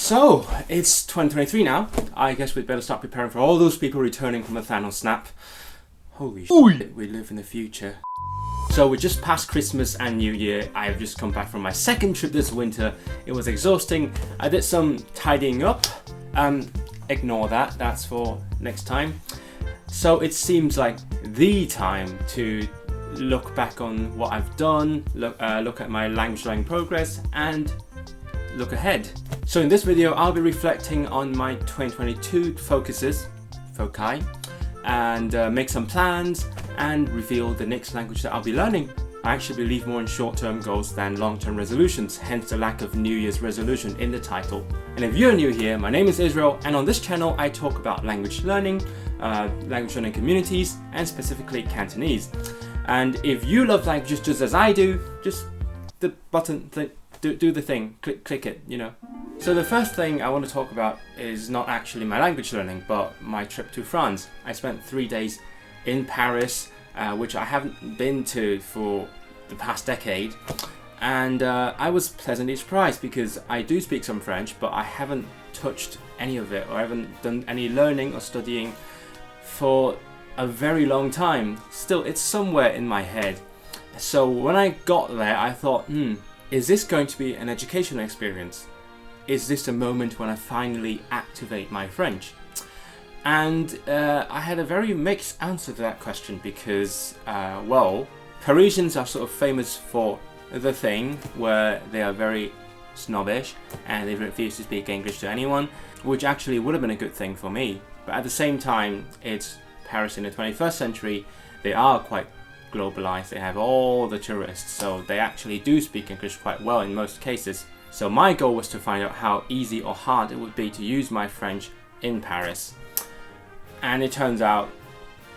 So, it's 2023 now. I guess we'd better start preparing for all those people returning from the Thanos snap. Holy shit, we live in the future. So we're just past Christmas and New Year. I've just come back from my second trip this winter. It was exhausting. I did some tidying up. Ignore that, that's for next time. So it seems like the time to look back on what I've done, look at my language learning progress, and look ahead. So in this video, I'll be reflecting on my 2022 foci, and make some plans and reveal the next language that I'll be learning. I actually believe more in short-term goals than long-term resolutions, hence the lack of New Year's resolution in the title. And if you're new here, my name is Israel, and on this channel I talk about language learning communities, and specifically Cantonese. And if you love languages just as I do, just the button, do the thing, click it, you know. So the first thing I want to talk about is not actually my language learning, but my trip to France. I spent 3 days in Paris, which I haven't been to for the past decade, and I was pleasantly surprised because I do speak some French, but I haven't touched any of it, or I haven't done any learning or studying for a very long time. Still, it's somewhere in my head. So when I got there, I thought, is this going to be an educational experience? Is this a moment when I finally activate my French? And I had a very mixed answer to that question because, well, Parisians are sort of famous for the thing where they are very snobbish and they refuse to speak English to anyone, which actually would have been a good thing for me. But at the same time, it's Paris in the 21st century. They are quite globalized. They have all the tourists, so they actually do speak English quite well in most cases. So my goal was to find out how easy or hard it would be to use my French in Paris. And it turns out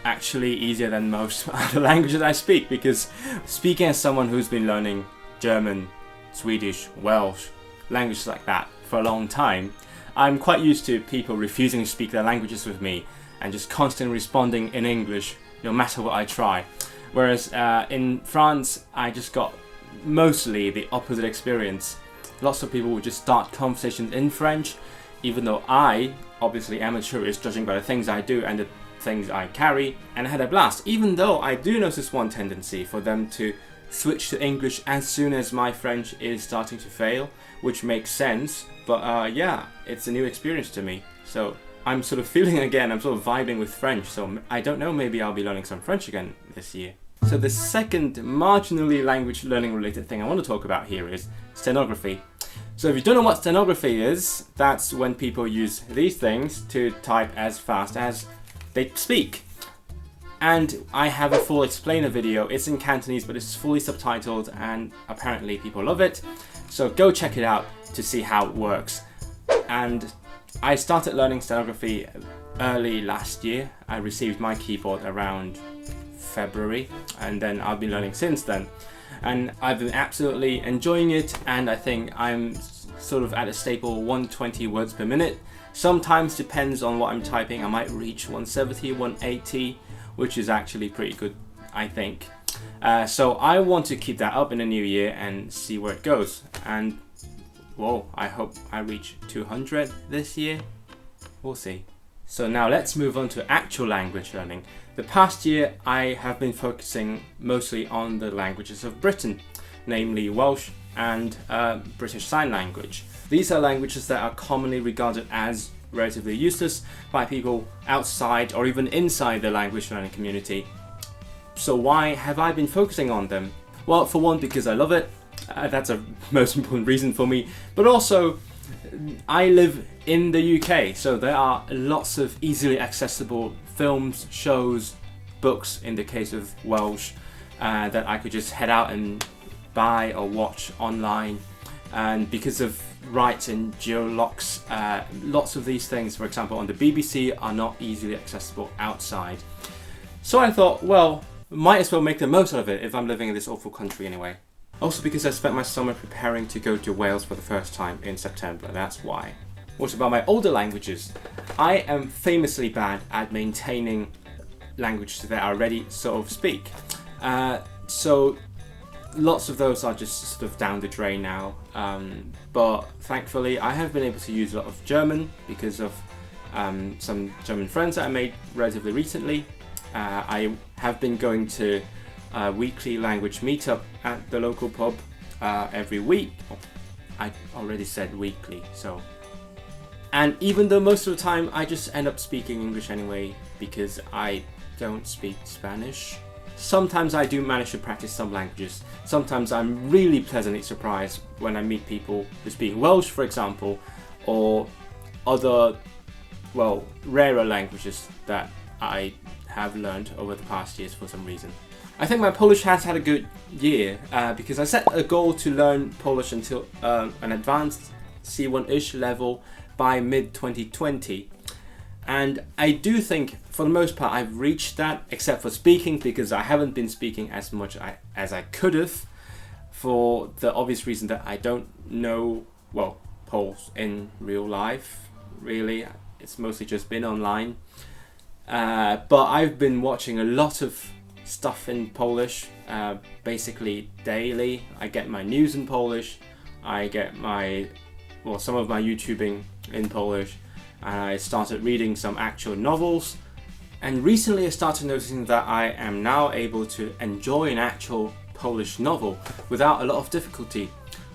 actually easier than most other languages I speak, because speaking as someone who's been learning German, Swedish, Welsh, languages like that for a long time, I'm quite used to people refusing to speak their languages with me and just constantly responding in English no matter what I try. Whereas in France, I just got mostly the opposite experience. Lots of people would just start conversations in French, even though I obviously am a tourist, judging by the things I do and the things I carry, and I had a blast, even though I do notice one tendency for them to switch to English as soon as my French is starting to fail, which makes sense, but yeah, it's a new experience to me. So I'm sort of feeling again, I'm sort of vibing with French, so I don't know, maybe I'll be learning some French again this year. So the second marginally language learning related thing I want to talk about here is stenography. So if you don't know what stenography is, that's when people use these things to type as fast as they speak. And I have a full explainer video. It's in Cantonese, but it's fully subtitled, and apparently people love it. So go check it out to see how it works. And I started learning stenography early last year. I received my keyboard around February, and then I've been learning since then. And I've been absolutely enjoying it, and I think I'm sort of at a stable 120 words per minute. Sometimes, depends on what I'm typing, I might reach 170, 180, which is actually pretty good, I think. So I want to keep that up in the new year and see where it goes. And, whoa, I hope I reach 200 this year. We'll see. So now let's move on to actual language learning. The past year I have been focusing mostly on the languages of Britain, namely Welsh and British Sign Language. These are languages that are commonly regarded as relatively useless by people outside or even inside the language learning community. So why have I been focusing on them? Well, for one, because I love it. That's a most important reason for me. But also, I live in the UK, so there are lots of easily accessible films, shows, books in the case of Welsh, that I could just head out and buy or watch online. And because of rights and geolocks, lots of these things, for example on the BBC, are not easily accessible outside. So I thought, well, might as well make the most of it if I'm living in this awful country anyway. Also because I spent my summer preparing to go to Wales for the first time in September, that's why. What about my older languages? I am famously bad at maintaining languages that I already sort of speak. So lots of those are just sort of down the drain now. But thankfully, I have been able to use a lot of German because of some German friends that I made relatively recently. I have been going to a weekly language meetup at the local pub every week. I already said weekly, so. And even though most of the time I just end up speaking English anyway because I don't speak Spanish, sometimes I do manage to practice some languages. Sometimes I'm really pleasantly surprised when I meet people who speak Welsh, for example, or other, well, rarer languages that I have learned over the past years for some reason. I think my Polish has had a good year because I set a goal to learn Polish until an advanced C1-ish level by mid-2020. And I do think, for the most part, I've reached that, except for speaking, because I haven't been speaking as much as I could have, for the obvious reason that I don't know, well, Poles in real life, really. It's mostly just been online. But I've been watching a lot of stuff in Polish, basically daily. I get my news in Polish, I get some of my YouTubing in Polish, and I started reading some actual novels. And recently I started noticing that I am now able to enjoy an actual Polish novel without a lot of difficulty.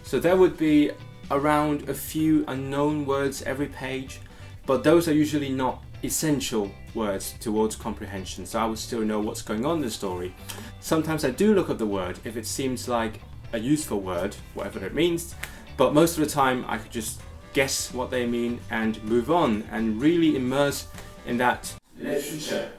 So there would be around a few unknown words every page, but those are usually not essential words towards comprehension, so I would still know what's going on in the story. Sometimes I do look up the word if it seems like a useful word, whatever it means, but most of the time I could just guess what they mean and move on and really immerse in that literature.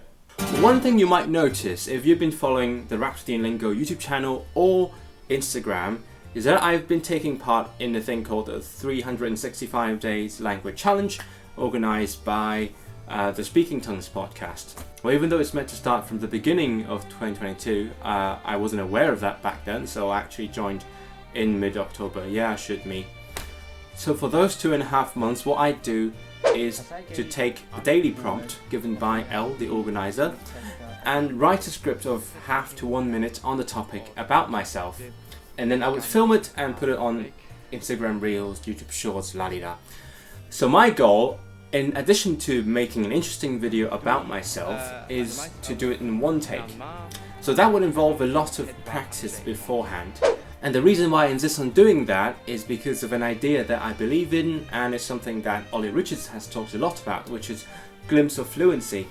One thing you might notice if you've been following the Rhapsody in Lingo YouTube channel or Instagram is that I've been taking part in a thing called the 365 Days Language Challenge, organised by the Speaking Tongues podcast. Well, even though it's meant to start from the beginning of 2022, I wasn't aware of that back then, so I actually joined in mid-October. Yeah, should me. So for those 2.5 months, what I do is to take the daily prompt given by Elle, the organizer, and write a script of half to 1 minute on the topic about myself. And then I would film it and put it on Instagram Reels, YouTube Shorts, la-di-da. So my goal, in addition to making an interesting video about myself, is to do it in one take. So that would involve a lot of practice beforehand. And the reason why I insist on doing that is because of an idea that I believe in, and it's something that Ollie Richards has talked a lot about, which is glimpse of fluency.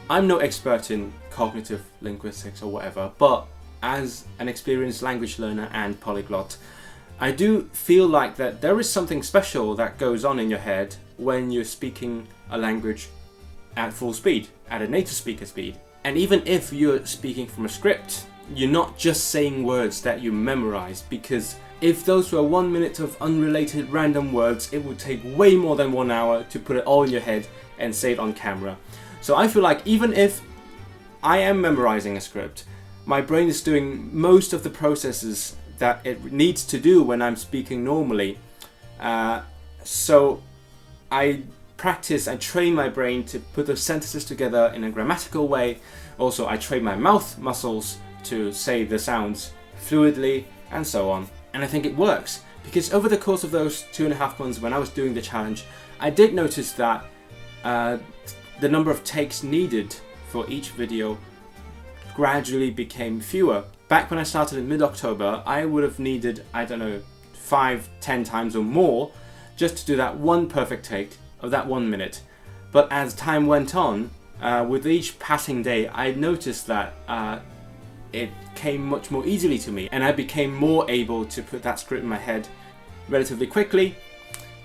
I'm no expert in cognitive linguistics or whatever, but as an experienced language learner and polyglot, I do feel like that there is something special that goes on in your head when you're speaking a language at full speed, at a native speaker speed. And even if you're speaking from a script, you're not just saying words that you memorize, because if those were 1 minute of unrelated random words, it would take way more than 1 hour to put it all in your head and say it on camera. So I feel like even if I am memorizing a script, my brain is doing most of the processes that it needs to do when I'm speaking normally. So I practice and train my brain to put the sentences together in a grammatical way. Also, I train my mouth muscles to say the sounds fluidly and so on. And I think it works because over the course of those 2.5 months when I was doing the challenge, I did notice that the number of takes needed for each video gradually became fewer. Back when I started in mid-October, I would have needed, 5-10 times or more just to do that one perfect take of that 1 minute. But as time went on, with each passing day, I noticed that it came much more easily to me, and I became more able to put that script in my head relatively quickly.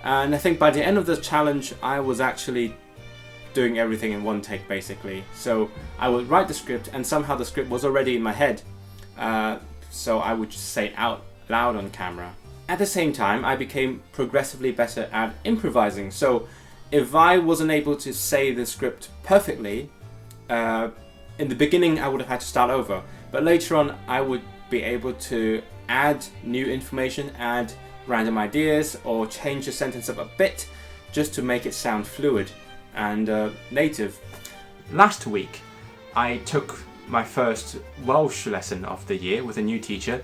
And I think by the end of the challenge, I was actually doing everything in one take basically. So I would write the script, and somehow the script was already in my head, so I would just say it out loud on camera. At the same time, I became progressively better at improvising. So if I wasn't able to say the script perfectly, in the beginning I would have had to start over, but later on I would be able to add new information, add random ideas, or change the sentence up a bit just to make it sound fluid and native. Last week I took my first Welsh lesson of the year with a new teacher,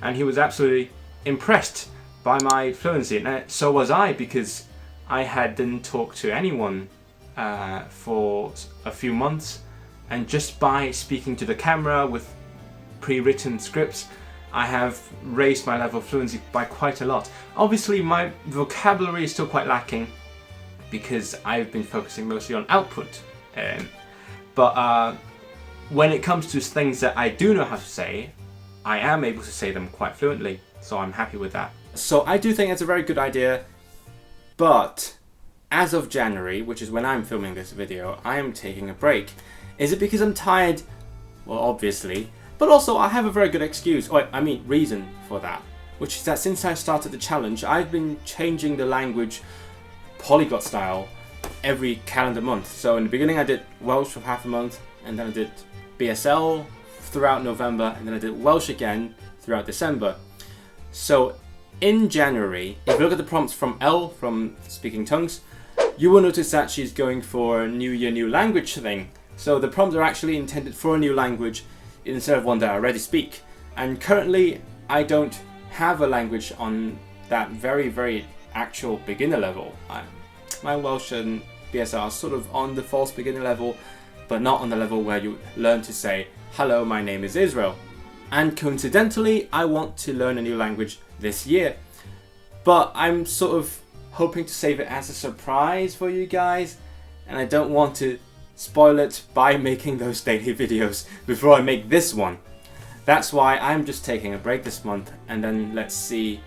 and he was absolutely impressed by my fluency. And so was I, because I hadn't talked to anyone for a few months, and just by speaking to the camera with pre-written scripts, I have raised my level of fluency by quite a lot. Obviously my vocabulary is still quite lacking because I've been focusing mostly on output, but when it comes to things that I do know how to say, I am able to say them quite fluently, so I'm happy with that. So I do think it's a very good idea, but as of January, which is when I'm filming this video, I am taking a break. Is it because I'm tired? Well, obviously. But also, I have a very good excuse, reason for that, which is that since I started the challenge, I've been changing the language polyglot style every calendar month. So in the beginning I did Welsh for half a month, and then I did BSL throughout November, and then I did Welsh again throughout December. So in January, if you look at the prompts from Elle, from Speaking Tongues, you will notice that she's going for a New Year, New Language thing. So the prompts are actually intended for a new language instead of one that I already speak. And currently I don't have a language on that very, very actual beginner level. My Welsh and BSR are sort of on the false beginner level, but not on the level where you learn to say, hello, my name is Israel. And coincidentally, I want to learn a new language this year. But I'm sort of hoping to save it as a surprise for you guys, and I don't want to spoil it by making those daily videos before I make this one. That's why I'm just taking a break this month, and then let's see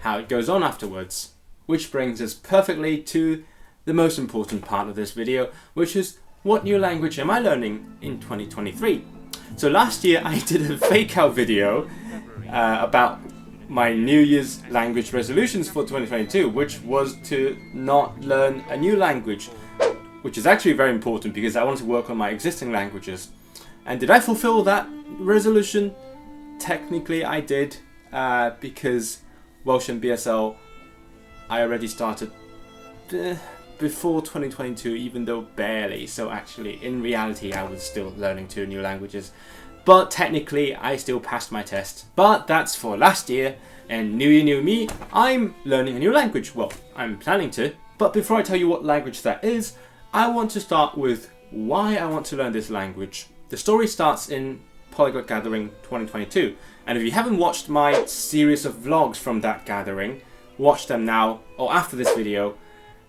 how it goes on afterwards. Which brings us perfectly to the most important part of this video, which is what new language am I learning in 2023? So last year I did a fake out video about my New Year's language resolutions for 2022, which was to not learn a new language, which is actually very important because I wanted to work on my existing languages. And did I fulfill that resolution? Technically I did, because Welsh and BSL I already started before 2022, even though barely. So actually in reality I was still learning 2 new languages. But technically I still passed my test. But that's for last year, and New Year, New Me, I'm learning a new language. Well, I'm planning to. But before I tell you what language that is, I want to start with why I want to learn this language. The story starts in Polyglot Gathering 2022, and if you haven't watched my series of vlogs from that gathering, watch them now or after this video.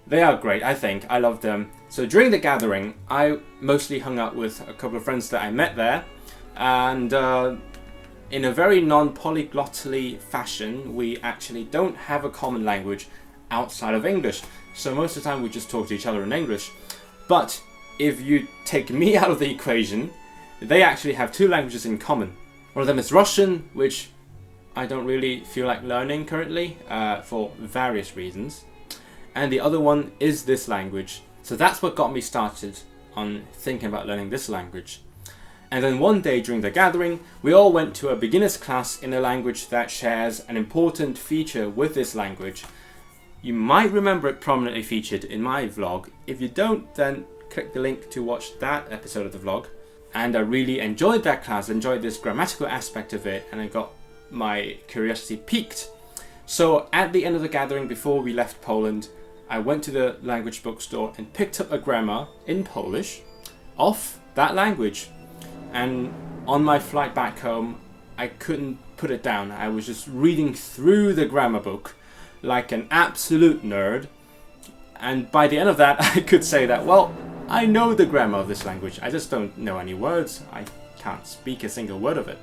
They are great, I think. I love them. So during the gathering, I mostly hung out with a couple of friends that I met there, and in a very non-polyglotally fashion, we actually don't have a common language outside of English. So most of the time we just talk to each other in English. But if you take me out of the equation, they actually have 2 languages in common. One of them is Russian, which I don't really feel like learning currently for various reasons. And the other one is this language. So that's what got me started on thinking about learning this language. And then one day during the gathering, we all went to a beginner's class in a language that shares an important feature with this language. You might remember it prominently featured in my vlog. If you don't, then click the link to watch that episode of the vlog. And I really enjoyed that class, enjoyed this grammatical aspect of it, and I got my curiosity piqued. So at the end of the gathering, before we left Poland, I went to the language bookstore and picked up a grammar in Polish of that language. And on my flight back home, I couldn't put it down. I was just reading through the grammar book like an absolute nerd. And by the end of that, I could say that, well, I know the grammar of this language. I just don't know any words. I can't speak a single word of it.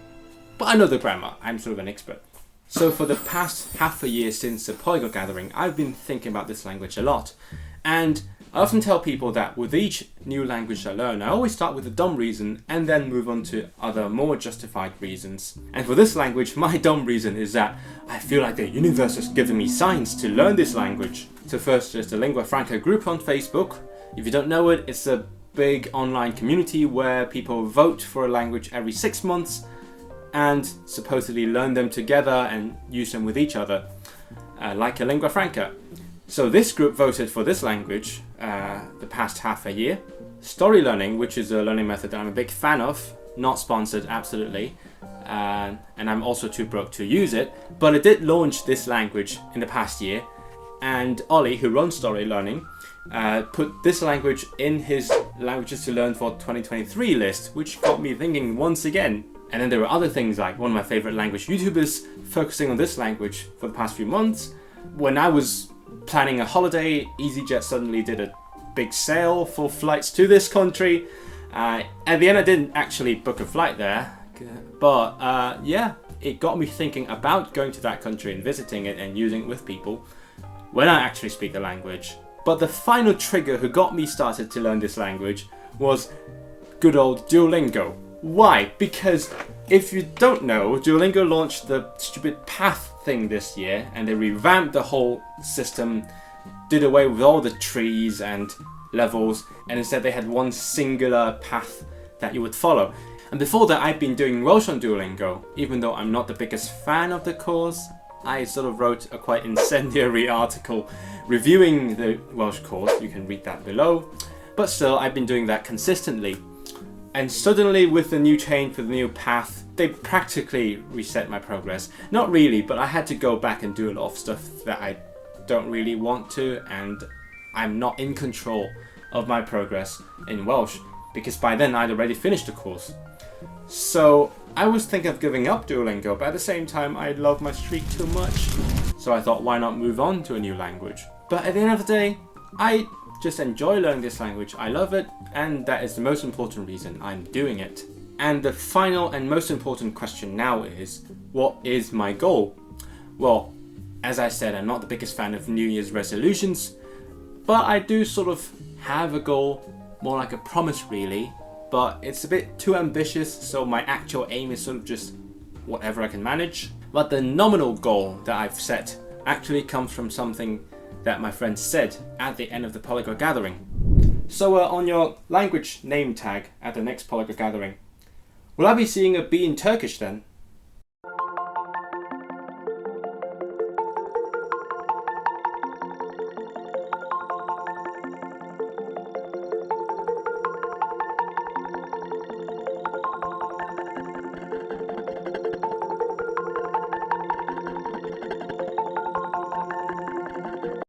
But I know the grammar. I'm sort of an expert. So for the past half a year since the Polyglot Gathering, I've been thinking about this language a lot. And I often tell people that with each new language I learn, I always start with a dumb reason and then move on to other more justified reasons. And for this language, my dumb reason is that I feel like the universe has given me signs to learn this language. So first, there's the Lingua Franca group on Facebook. If you don't know it, it's a big online community where people vote for a language every 6 months and supposedly learn them together and use them with each other, like a Lingua Franca. So this group voted for this language the past half a year. Story learning, which is a learning method that I'm a big fan of, not sponsored, absolutely, and I'm also too broke to use it. But I did launch this language in the past year, and Ollie, who runs Story Learning, put this language in his languages to learn for 2023 list, which got me thinking once again. And then there were other things like one of my favorite language YouTubers focusing on this language for the past few months. When I was planning a holiday, EasyJet suddenly did a big sale for flights to this country. At the end, I didn't actually book a flight there, but yeah, it got me thinking about going to that country and visiting it and using it with people when I actually speak the language. But the final trigger who got me started to learn this language was good old Duolingo. Why? Because if you don't know, Duolingo launched the stupid path thing this year, and they revamped the whole system, did away with all the trees and levels, and instead they had one singular path that you would follow. And before that, I'd been doing Welsh on Duolingo. Even though I'm not the biggest fan of the course, I sort of wrote a quite incendiary article reviewing the Welsh course. You can read that below. But still, I've been doing that consistently. And suddenly, with the new change, with the new path, they practically reset my progress. Not really, but I had to go back and do a lot of stuff that I don't really want to, and I'm not in control of my progress in Welsh, because by then I'd already finished the course. So I was thinking of giving up Duolingo, but at the same time I love my streak too much. So I thought, why not move on to a new language? But at the end of the day, I just enjoy learning this language. I love it, and that is the most important reason I'm doing it. And the final and most important question now is, what is my goal? Well, as I said, I'm not the biggest fan of New Year's resolutions, but I do sort of have a goal, more like a promise really, but it's a bit too ambitious, so my actual aim is sort of just whatever I can manage. But the nominal goal that I've set actually comes from something that my friend said at the end of the Polyglot gathering. So on your language name tag at the next Polyglot gathering, will I be seeing a B in Turkish then?